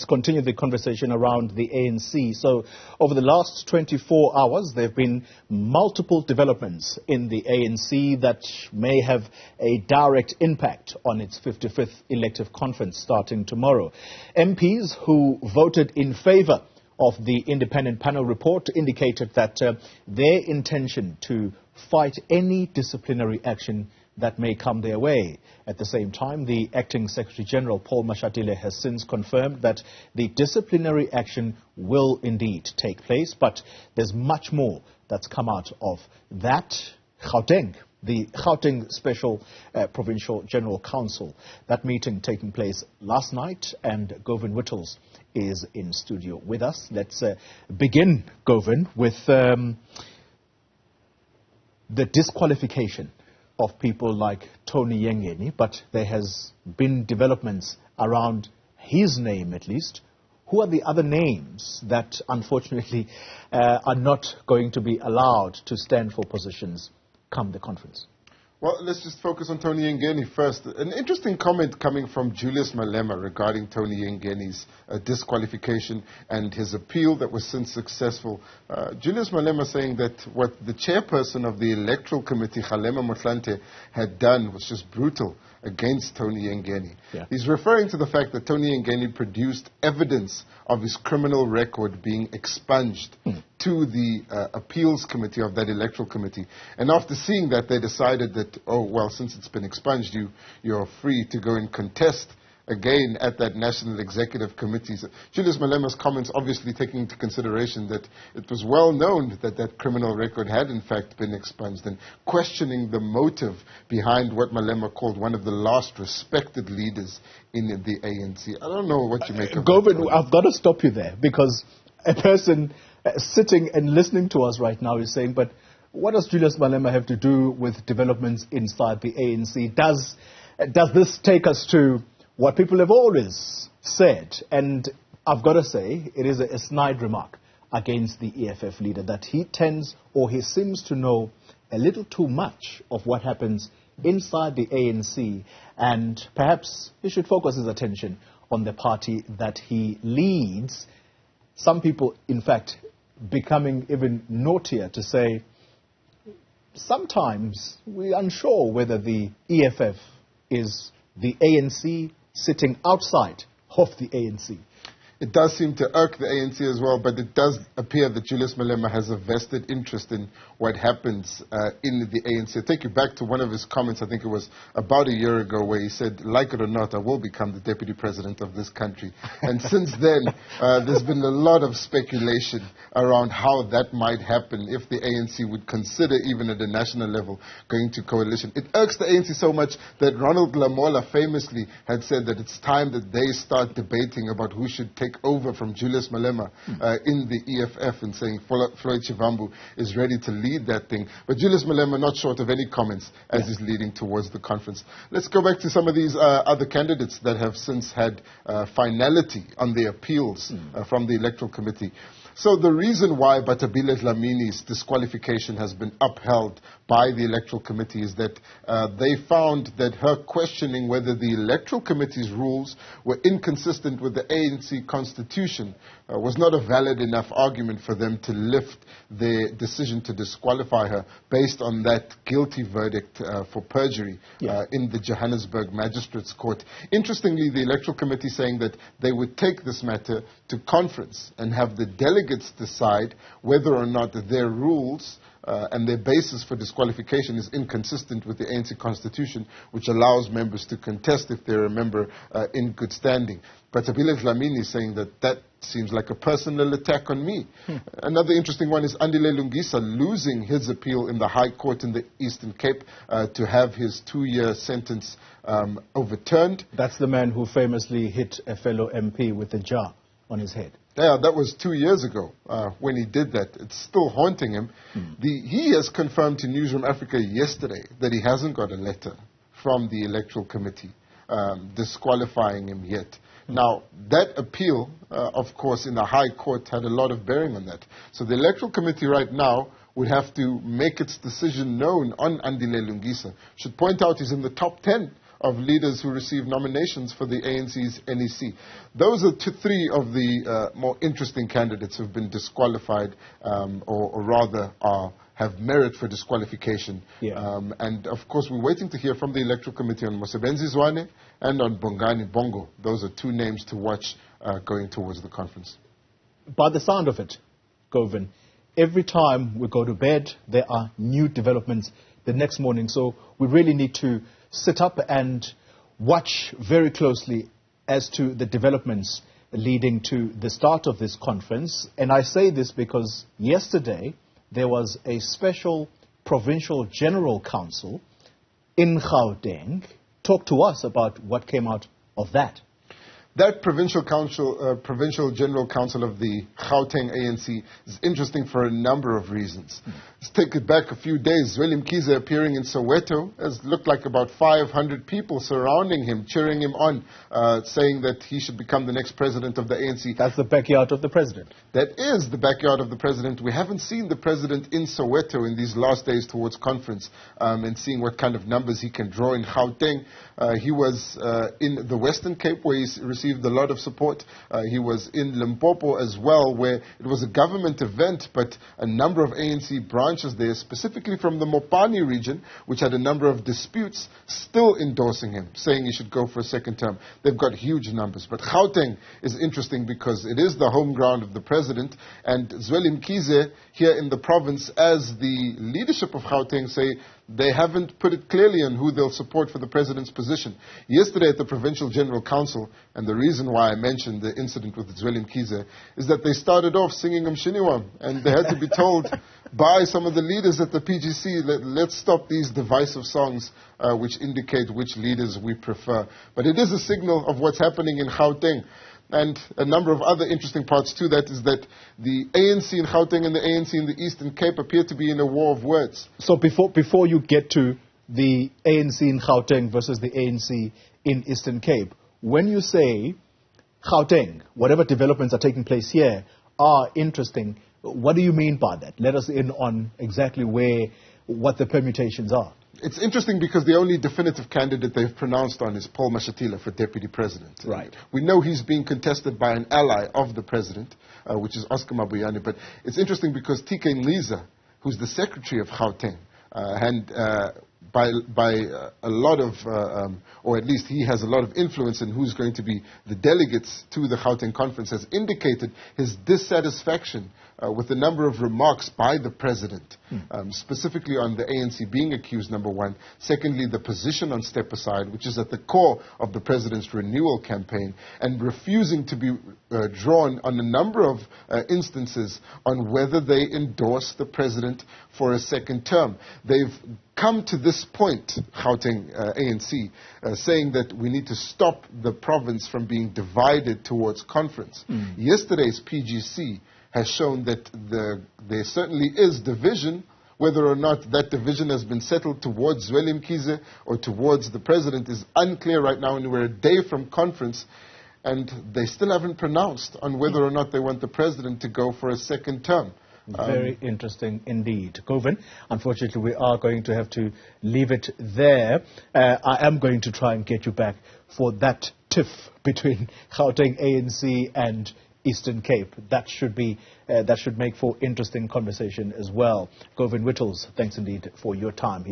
let's continue the conversation around the ANC. So over the last 24 hours, there have been multiple developments in the ANC that may have a direct impact on its 55th elective conference starting tomorrow. MPs who voted in favour of the independent panel report indicated that their intention to fight any disciplinary action that may come their way. At the same time, the Acting Secretary-General, Paul Mashatile, has since confirmed that the disciplinary action will indeed take place, but there's much more that's come out of that. Gauteng, the Gauteng Special Provincial General Council, that meeting taking place last night, and Govan Whittleshas is in studio with us. Let's begin, Govan, with the disqualification of people like Tony Yengeni, but there has been developments around his name at least. Who are the other names that unfortunately are not going to be allowed to stand for positions come the conference? Well, let's just focus on Tony Yengeni first. An interesting comment coming from Julius Malema regarding Tony Yengeni's disqualification and his appeal that was since successful. Julius Malema saying that what the chairperson of the electoral committee, Kgalema Motlanthe, had done was just brutal against Tony Yengeni. Yeah. He's referring to the fact that Tony Yengeni produced evidence of his criminal record being expunged to the appeals committee of that electoral committee. And after seeing that, they decided that, oh, well, since it's been expunged, you're free to go and contest again at that National Executive Committee. So Julius Malema's comments obviously taking into consideration that it was well known that that criminal record had in fact been expunged, and questioning the motive behind what Malema called one of the last respected leaders in the ANC. I don't know what you make of Govan, that. I've got to stop you there, because a person sitting and listening to us right now is saying, but what does Julius Malema have to do with developments inside the ANC? Does this take us to what people have always said? And I've got to say, it is a snide remark against the EFF leader that he tends, or he seems to know a little too much of what happens inside the ANC, and perhaps he should focus his attention on the party that he leads. Some people, in fact, becoming even naughtier to say, sometimes we're unsure whether the EFF is the ANC sitting outside of the ANC. It does seem to irk the ANC as well, but it does appear that Julius Malema has a vested interest in what happens in the ANC. I'll take you back to one of his comments, I think it was about a year ago, where he said, like it or not, I will become the deputy president of this country. And since then, there's been a lot of speculation around how that might happen if the ANC would consider, even at a national level, going to coalition. It irks the ANC so much that Ronald Lamola famously had said that it's time that they start debating about who should take over from Julius Malema in the EFF, and saying Floyd Shivambu is ready to lead that thing. But Julius Malema not short of any comments as he's leading towards the conference. Let's go back to some of these other candidates that have since had finality on their appeals from the electoral committee. So the reason why Batabile Dlamini's disqualification has been upheld by the electoral committee is that they found that her questioning whether the electoral committee's rules were inconsistent with the ANC constitution was not a valid enough argument for them to lift their decision to disqualify her based on that guilty verdict for perjury in the Johannesburg Magistrates Court. Interestingly, the electoral committee saying that they would take this matter to conference and have the delegates decide whether or not their rules and their basis for disqualification is inconsistent with the ANC constitution, which allows members to contest if they're a member in good standing. But Tabile Dlamini is saying that that seems like a personal attack on me. Another interesting one is Andile Lungisa losing his appeal in the High Court in the Eastern Cape to have his 2-year sentence overturned. That's the man who famously hit a fellow MP with a jar on his head. Yeah, that was 2 years ago when he did that. It's still haunting him. He has confirmed to Newzroom Afrika yesterday that he hasn't got a letter from the electoral committee disqualifying him yet. Now, that appeal, of course, in the High Court had a lot of bearing on that. So the electoral committee right now would have to make its decision known on Andile Lungisa. Should point out he's in the top 10 of leaders who received nominations for the ANC's NEC. Those are three of the more interesting candidates who have been disqualified, or rather have merit for disqualification. Yeah. And of course, we're waiting to hear from the Electoral Committee on Mosebenzi Zwane and on Bongani Bongo. Those are two names to watch going towards the conference. By the sound of it, Govan, every time we go to bed, there are new developments the next morning. So we really need to sit up and watch very closely as to the developments leading to the start of this conference. And I say this because yesterday there was a special Provincial General Council in Gauteng. Talk to us about what came out of that. That Provincial General Council of the Gauteng ANC is interesting for a number of reasons. Let's take it back a few days. Julius Malema appearing in Soweto has looked like about 500 people surrounding him, cheering him on, saying that he should become the next president of the ANC. That's the backyard of the president. That is the backyard of the president. We haven't seen the president in Soweto in these last days towards conference, and seeing what kind of numbers he can draw in Gauteng. He was in the Western Cape, where he received a lot of support. He was in Limpopo as well, where it was a government event, but a number of ANC branches there, specifically from the Mopani region, which had a number of disputes, still endorsing him, saying he should go for a second term. They've got huge numbers. But Gauteng is interesting because it is the home ground of the president, and Julius Malema here in the province, as the leadership of Gauteng say, they haven't put it clearly on who they'll support for the president's position. Yesterday at the Provincial General Council, and the reason why I mentioned the incident with Julius Malema is that they started off singing Mshiniwam, and they had to be told by some of the leaders at the PGC, let's stop these divisive songs which indicate which leaders we prefer. But it is a signal of what's happening in Gauteng. And a number of other interesting parts to that is that the ANC in Gauteng and the ANC in the Eastern Cape appear to be in a war of words. So before you get to the ANC in Gauteng versus the ANC in Eastern Cape, when you say Gauteng, whatever developments are taking place here are interesting, what do you mean by that? Let us in on exactly what the permutations are. It's interesting because the only definitive candidate they've pronounced on is Paul Mashatile for deputy president. Right. We know he's being contested by an ally of the president, which is Oscar Mabuyane. But it's interesting because TK Nliza, who's the secretary of Gauteng, and by a lot of, or at least he has a lot of influence in who's going to be the delegates to the Gauteng conference, has indicated his dissatisfaction with a number of remarks by the president, specifically on the ANC being accused, number one. Secondly, the position on step aside, which is at the core of the president's renewal campaign, and refusing to be drawn on a number of instances on whether they endorse the president for a second term. They've come to this point, Gauteng ANC, saying that we need to stop the province from being divided towards conference. Yesterday's PGC has shown that there certainly is division. Whether or not that division has been settled towards Julius Malema or towards the president is unclear right now, and we're a day from conference, and they still haven't pronounced on whether or not they want the president to go for a second term. Very interesting indeed. Govan, unfortunately we are going to have to leave it there. I am going to try and get you back for that tiff between Gauteng ANC and Eastern Cape. That should make for interesting conversation as well. Govan Whittleshas, thanks indeed for your time.